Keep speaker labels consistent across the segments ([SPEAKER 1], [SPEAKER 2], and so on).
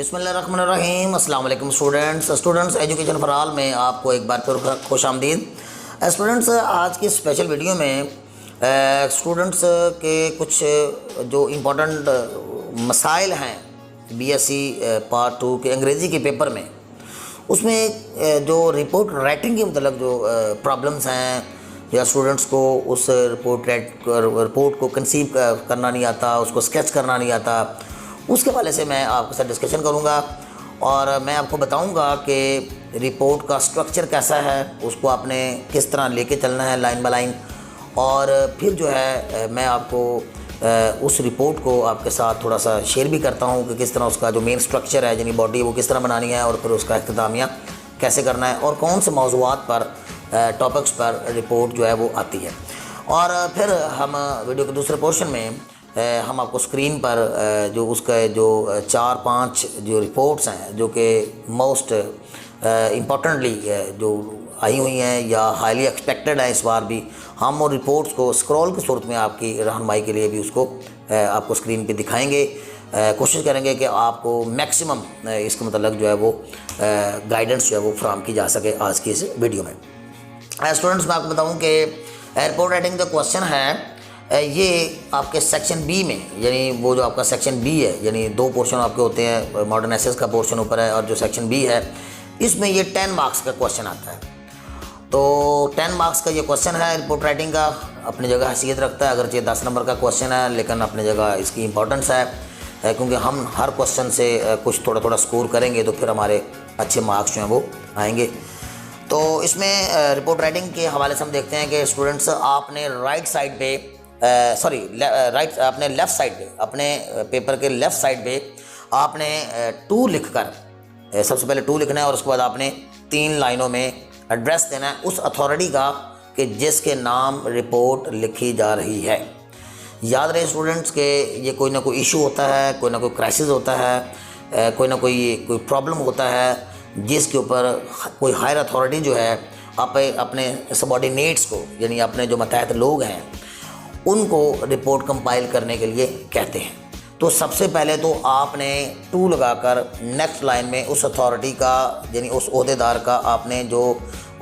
[SPEAKER 1] बिस्मिल्लाहिर्रहमानिर्रहीम। अस्सलाम वालेकुम स्टूडेंट्स एजुकेशन फॉर ऑल में आपको एक बार फिर खुश आमदीद। स्टूडेंट्स, आज की स्पेशल वीडियो में स्टूडेंट्स के कुछ जो इम्पोर्टेंट मसाइल हैं बीएससी पार्ट 2 के अंग्रेज़ी के पेपर में, उसमें जो रिपोर्ट राइटिंग के मतलब जो प्रॉब्लम्स हैं या स्टूडेंट्स को उस रिपोर्ट को कंसीव करना नहीं आता, उसको स्केच करना नहीं आता, उसके हवाले से मैं आपके साथ डिस्कशन करूंगा और मैं आपको बताऊंगा कि रिपोर्ट का स्ट्रक्चर कैसा है, उसको आपने किस तरह लेके चलना है लाइन बाय लाइन। और फिर जो है मैं आपको उस रिपोर्ट को आपके साथ थोड़ा सा शेयर भी करता हूं कि किस तरह उसका जो मेन स्ट्रक्चर है यानी बॉडी वो किस तरह बनानी है और फिर उसका इख्तितामिया कैसे करना है और कौन से मौज़ूआत पर टॉपिक्स पर रिपोर्ट जो है वो आती है। और फिर हम वीडियो के दूसरे पोर्शन में हम आपको स्क्रीन पर जो उसका जो 4-5 जो रिपोर्ट्स हैं जो कि मोस्ट इम्पॉर्टेंटली जो आई हुई हैं या हाईली एक्सपेक्टेड है इस बार भी, हम वो रिपोर्ट्स को स्क्रॉल की सूरत में आपकी रहनुमाई के लिए भी उसको आपको स्क्रीन पे दिखाएंगे। कोशिश करेंगे कि आपको मैक्सिमम इसके मतलब जो है वो गाइडेंस जो है वो फ्राहम की जा सके आज की इस वीडियो में। स्टूडेंट्स, मैं आपको बताऊँ कि रिपोर्ट राइटिंग जो क्वेश्चन है ये आपके सेक्शन बी में, यानी वो जो आपका सेक्शन बी है, यानी 2 पोर्शन आपके होते हैं, मॉडर्न एसेस का पोर्शन ऊपर है और जो सेक्शन बी है इसमें ये 10 मार्क्स का क्वेश्चन आता है। तो 10 मार्क्स का ये क्वेश्चन है रिपोर्ट राइटिंग का, अपनी जगह हैसियत रखता है, अगर ये 10 नंबर का क्वेश्चन है लेकिन अपनी जगह इसकी इंपॉर्टेंस है क्योंकि हम हर क्वेश्चन से कुछ थोड़ा थोड़ा स्कोर करेंगे तो फिर हमारे अच्छे मार्क्स जो हैं वो आएंगे। तो इसमें रिपोर्ट राइटिंग के हवाले से हम देखते हैं कि स्टूडेंट्स आपने राइट साइड पे आपने लेफ़्ट साइड पे, अपने पेपर के लेफ़्ट साइड पे आपने 2 लिखकर सबसे पहले 2 लिखना है और उसके बाद आपने 3 लाइनों में एड्रेस देना है उस अथॉरिटी का कि जिसके नाम रिपोर्ट लिखी जा रही है। याद रहे स्टूडेंट्स के ये कोई ना कोई इशू होता है, कोई ना कोई क्राइसिस होता है, कोई ना कोई प्रॉब्लम होता है जिसके ऊपर कोई हायर अथॉरिटी जो है अपने सबॉर्डिनेट्स को, यानी अपने जो मतहत लोग हैं उनको रिपोर्ट कंपाइल करने के लिए कहते हैं। तो सबसे पहले तो आपने 2 लगाकर नेक्स्ट लाइन में उस अथॉरिटी का यानी उस ओहदेदार का आपने जो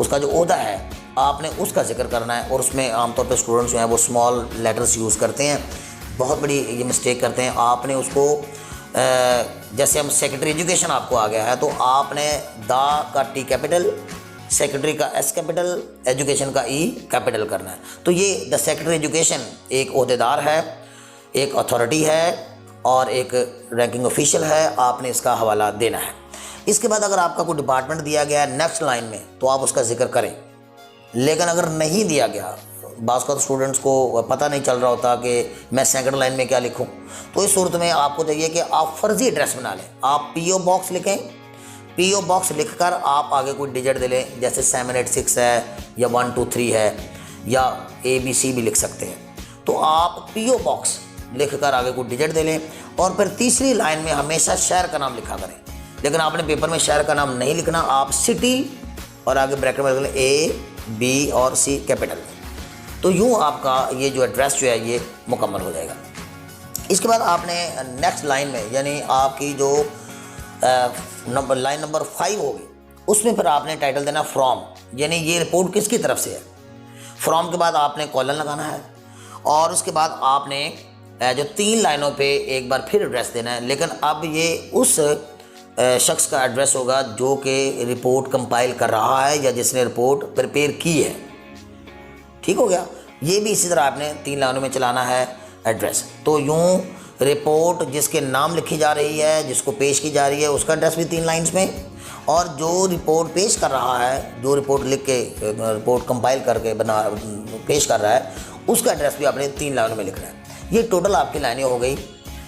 [SPEAKER 1] उसका जो ओहदा है आपने उसका जिक्र करना है। और उसमें आमतौर पर स्टूडेंट्स जो हैं वो स्मॉल लेटर्स यूज़ करते हैं, बहुत बड़ी ये मिस्टेक करते हैं। आपने उसको जैसे हम सेक्रेटरी एजुकेशन आपको आ गया है तो आपने दा का टी कैपिटल, सेक्रेटरी का एस कैपिटल, एजुकेशन का ई कैपिटल करना है। तो ये द सेक्रेटरी एजुकेशन एक ओहदेदार है, एक अथॉरिटी है और एक रैंकिंग ऑफिशियल है, आपने इसका हवाला देना है। इसके बाद अगर आपका कोई डिपार्टमेंट दिया गया है नेक्स्ट लाइन में तो आप उसका जिक्र करें, लेकिन अगर नहीं दिया गया, बाज़ का तो स्टूडेंट्स को पता नहीं चल रहा होता कि मैं सेकंड लाइन में क्या लिखूं, तो इस सूरत में आपको चाहिए कि आप फर्जी एड्रेस बना लें। आप पीओ बॉक्स लिखें, पीओ बॉक्स लिखकर आप आगे कोई डिजिट दे लें, जैसे 786 है या 123 है या ABC भी लिख सकते हैं। तो आप पीओ बॉक्स लिखकर आगे कोई डिजिट दे लें और फिर तीसरी लाइन में हमेशा शहर का नाम लिखा करें, लेकिन आपने पेपर में शहर का नाम नहीं लिखना, आप सिटी और आगे ब्रैकेट में लिख लें A, B और C कैपिटल। तो यूँ आपका ये जो एड्रेस जो है ये मुकम्मल हो जाएगा। इसके बाद आपने नेक्स्ट लाइन में यानी आपकी जो लाइन नंबर 5 होगी उसमें फिर आपने टाइटल देना फ्रॉम, यानी ये रिपोर्ट किसकी तरफ से है। फ्रॉम के बाद आपने कॉलन लगाना है और उसके बाद आपने जो 3 लाइनों पे एक बार फिर एड्रेस देना है, लेकिन अब ये उस शख्स का एड्रेस होगा जो कि रिपोर्ट कंपाइल कर रहा है या जिसने रिपोर्ट प्रिपेयर की है। ठीक हो गया। ये भी इसी तरह आपने 3 लाइनों में चलाना है एड्रेस। तो यूँ रिपोर्ट जिसके नाम लिखी जा रही है, जिसको पेश की जा रही है, उसका एड्रेस भी 3 लाइन्स में, और जो रिपोर्ट पेश कर रहा है, जो रिपोर्ट लिख के रिपोर्ट कंपाइल करके पेश कर रहा है, उसका एड्रेस भी आपने 3 लाइनों में लिखना है। ये टोटल आपकी लाइनें हो गई।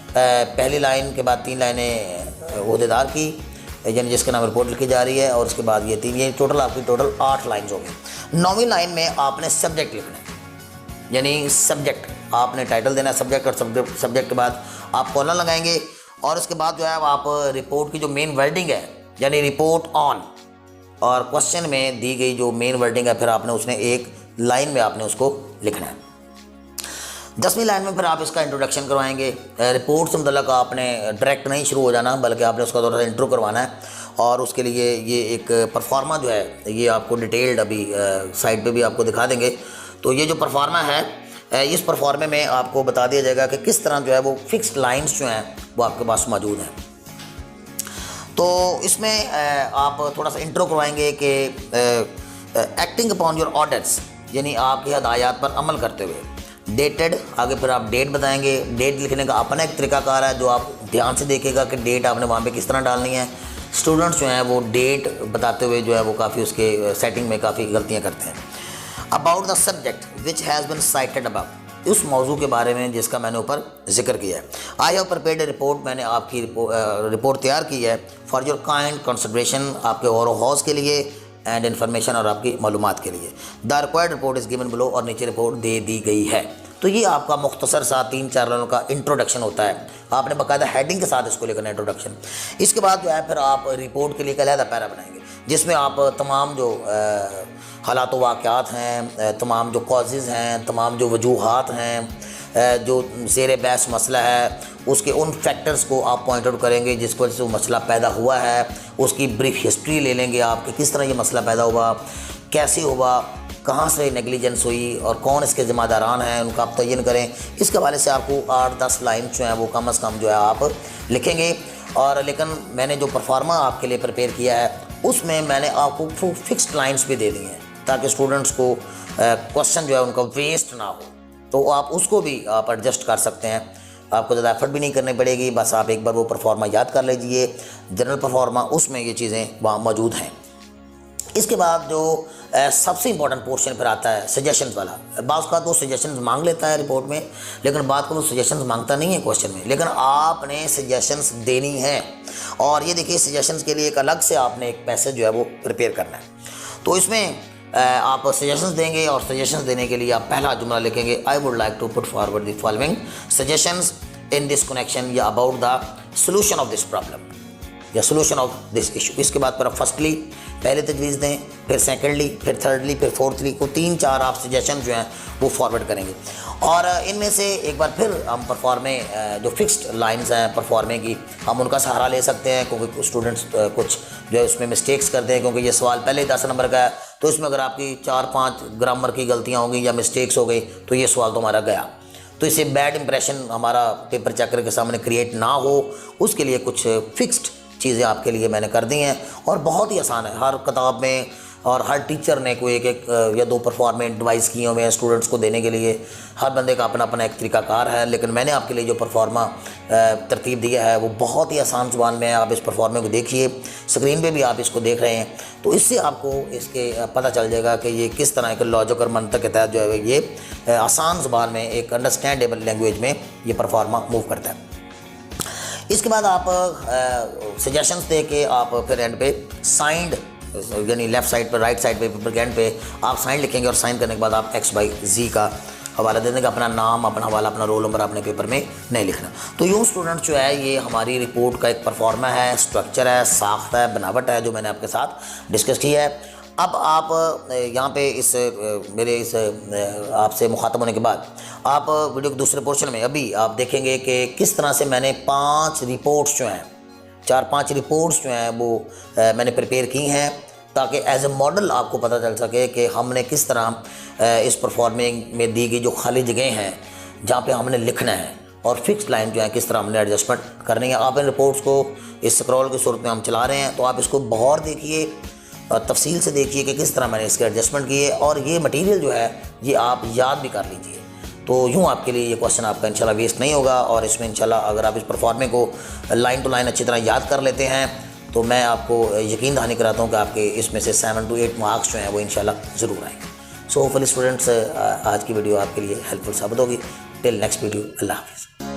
[SPEAKER 1] पहली लाइन के बाद 3 लाइनें ओहदेदार की यानी जिसके नाम रिपोर्ट लिखी जा रही है और उसके बाद ये 3, ये टोटल आपकी टोटल 8 लाइन्स हो गई। 9वीं लाइन में आपने सब्जेक्ट लिखना है, यानी सब्जेक्ट आपने टाइटल देना है सब्जेक्ट, और सब्जेक्ट के बाद आप कॉलन लगाएंगे और उसके बाद जो है आप रिपोर्ट की जो मेन वर्डिंग है यानी रिपोर्ट ऑन, और क्वेश्चन में दी गई जो मेन वर्डिंग है फिर आपने उसने एक लाइन में आपने उसको लिखना है। 10वीं लाइन में फिर आप इसका इंट्रोडक्शन करवाएंगे। रिपोर्ट से मतलब आपने डायरेक्ट नहीं शुरू हो जाना, बल्कि आपने उसका थोड़ा सा इंट्रो करवाना है। और उसके लिए ये एक परफॉर्मा जो है ये आपको डिटेल्ड अभी साइड पे भी आपको दिखा देंगे। तो ये जो परफॉर्मा है, इस परफॉर्मे में आपको बता दिया जाएगा कि किस तरह जो है वो फिक्स्ड लाइन्स जो हैं वो आपके पास मौजूद हैं। तो इसमें आप थोड़ा सा इंट्रो करवाएंगे कि एक्टिंग अपॉन योर ऑर्डर्स, यानी आपकी हदायत पर अमल करते हुए। डेटेड, आगे फिर आप डेट बताएंगे। डेट लिखने का अपना एक तरीकाकार है जो आप ध्यान से देखेगा कि डेट आपने वहाँ पे किस तरह डालनी है। स्टूडेंट्स जो हैं वो डेट बताते हुए जो है वो काफ़ी उसके सेटिंग में काफ़ी गलतियाँ करते हैं। About the subject which has been cited above, उस मौजू के बारे में जिसका मैंने ऊपर जिक्र किया है। I have prepared A report, मैंने आपकी रिपोर्ट तैयार की है फॉर योर काइंड कंसिडरेशन, आपके और हौस के लिए एंड इन्फॉर्मेशन, और आपकी मालूमात के लिए। The required report is given below, और नीचे रिपोर्ट दे दी गई है। तो ये आपका मुख्तसर सा 3-4 लाइनों का इंट्रोडक्शन होता है। आपने बाकायदा हेडिंग के साथ इसको लिखना है इंट्रोडक्शन। इसके बाद जो है फिर आप रिपोर्ट के लिए एक अलहदा पैरा बनाएंगे जिसमें आप तमाम जो हालात वाक़यात हैं, तमाम जो कॉजेज़ हैं, तमाम जो वजूहात हैं, जो ज़ेर बहस मसला है उसके उन फैक्टर्स को आप पॉइंट आउट करेंगे जिसकी वजह से वो मसला पैदा हुआ है। उसकी ब्रीफ हिस्ट्री ले लेंगे आप कि किस तरह ये मसला पैदा हुआ, कैसे हुआ, कहाँ से नेगलिजेंस हुई और कौन इसके ज़िम्मेदारान हैं, उनका आप तयन करें। इसके हवाले से आपको 8-10 लाइन जो हैं वो कम अज़ कम जो है आप लिखेंगे। और लेकिन मैंने जो परफॉर्मा आपके लिए प्रिपेयर किया है उसमें मैंने आपको फिक्स्ड लाइन्स भी दे दी हैं ताकि स्टूडेंट्स को क्वेश्चन जो है उनका वेस्ट ना हो। तो आप उसको भी आप एडजस्ट कर सकते हैं, आपको ज़्यादा एफर्ट भी नहीं करनी पड़ेगी। बस आप एक बार वो परफॉर्मा याद कर लीजिए, जनरल परफॉर्मा, उसमें ये चीज़ें वहाँ मौजूद हैं। इसके बाद जो सबसे इंपॉर्टेंट पोर्शन फिर आता है सजेशंस वाला। बाज़ का तो सजेशंस मांग लेता है रिपोर्ट में, लेकिन बात को वो सजेशंस मांगता नहीं है क्वेश्चन में, लेकिन आपने सजेशंस देनी है। और ये देखिए सजेशंस के लिए एक अलग से आपने एक पैसेज जो है वो प्रिपेयर करना है। तो इसमें आप सजेशंस देंगे और सजेशंस देने के लिए आप पहला जुमला लिखेंगे, I would like to put forward the following suggestions in this connection या about the solution of this problem या सोल्यूशन ऑफ दिस इशू। इसके बाद पर आप फर्स्टली पहले तजवीज़ दें, फिर सेकेंडली, फिर थर्डली, फिर फोर्थली को 3-4 आप सजेशन जो हैं वो फॉरवर्ड करेंगे। और इनमें से एक बार फिर हम परफॉर्मे जो फिक्स्ड लाइंस हैं परफॉर्मे की, हम उनका सहारा ले सकते हैं क्योंकि स्टूडेंट्स कुछ जो है उसमें मिस्टेक्स करते हैं, क्योंकि ये सवाल पहले 10 नंबर का है। तो इसमें अगर आपकी 4-5 ग्रामर की गलतियाँ होंगी या मिस्टेक्स हो गई तो ये सवाल तो हमारा गया। तो इससे बैड इंप्रेशन हमारा पेपर चेकर के सामने क्रिएट ना हो, उसके लिए कुछ फिक्स्ड चीज़ें आपके लिए मैंने कर दी हैं। और बहुत ही आसान है, हर किताब में और हर टीचर ने कोई एक या 2 परफॉर्मेंट डिवाइस किए हुए हैं स्टूडेंट्स को देने के लिए। हर बंदे का अपना अपना एक तरीकाकार है, लेकिन मैंने आपके लिए जो परफॉर्मा तरतीब दिया है वो बहुत ही आसान ज़ुबान में है। आप इस परफॉर्मे को देखिए, स्क्रीन पे भी आप इसको देख रहे हैं, तो इससे आपको इसके पता चल जाएगा कि ये किस तरह के लॉजिक और मंतक के तहत जो है ये आसान ज़ुबान में एक अंडरस्टैंडेबल लैंग्वेज में ये परफॉर्मा मूव करता है। इसके बाद आप सजेशंस दे के आप फिर एंड पे साइंड, यानी लेफ़्ट साइड पर, राइट साइड पे, पेपर के एंड पे आप साइन लिखेंगे और साइन करने के बाद आप XYZ का हवाला देने का, अपना नाम, अपना हवाला, अपना रोल नंबर अपने पेपर में नहीं लिखना। तो यूँ स्टूडेंट जो है ये हमारी रिपोर्ट का एक परफॉर्मा है, स्ट्रक्चर है, साख्त है, बनावट है जो मैंने आपके साथ डिस्कस की है। अब आप यहाँ पे इस मेरे इस आपसे मुखातब होने के बाद आप वीडियो के दूसरे पोर्शन में अभी आप देखेंगे कि किस तरह से मैंने 5 रिपोर्ट्स जो हैं, 4-5 रिपोर्ट्स जो हैं वो मैंने प्रिपेयर की हैं ताकि एज ए मॉडल आपको पता चल सके कि हमने किस तरह इस परफॉर्मिंग में दी गई जो खाली जगह हैं जहाँ पे हमने लिखना है और फिक्स लाइन जो है किस तरह हमने एडजस्टमेंट करनी है। आप इन रिपोर्ट्स को इस स्क्रॉल की सूरत में हम चला रहे हैं, तो आप इसको गौर देखिए, तफसील से देखिए कि किस तरह मैंने इसके एडजस्टमेंट किए, और ये मटेरियल जो है ये आप याद भी कर लीजिए। तो यूँ आपके लिए ये क्वेश्चन आपका इंशाल्लाह वेस्ट नहीं होगा। और इसमें इंशाल्लाह अगर आप इस परफॉर्मे को लाइन टू लाइन अच्छी तरह याद कर लेते हैं तो मैं आपको यकीन दहानी कराता हूँ कि आपके इसमें से 7 to 8 मार्क्स जो हैं वो इंशाल्लाह ज़रूर आएंगे। सो होपफुली स्टूडेंट्स आज की वीडियो आपके लिए हेल्पफुल साबित होगी। टिल नेक्स्ट वीडियो, अल्लाह हाफिज़।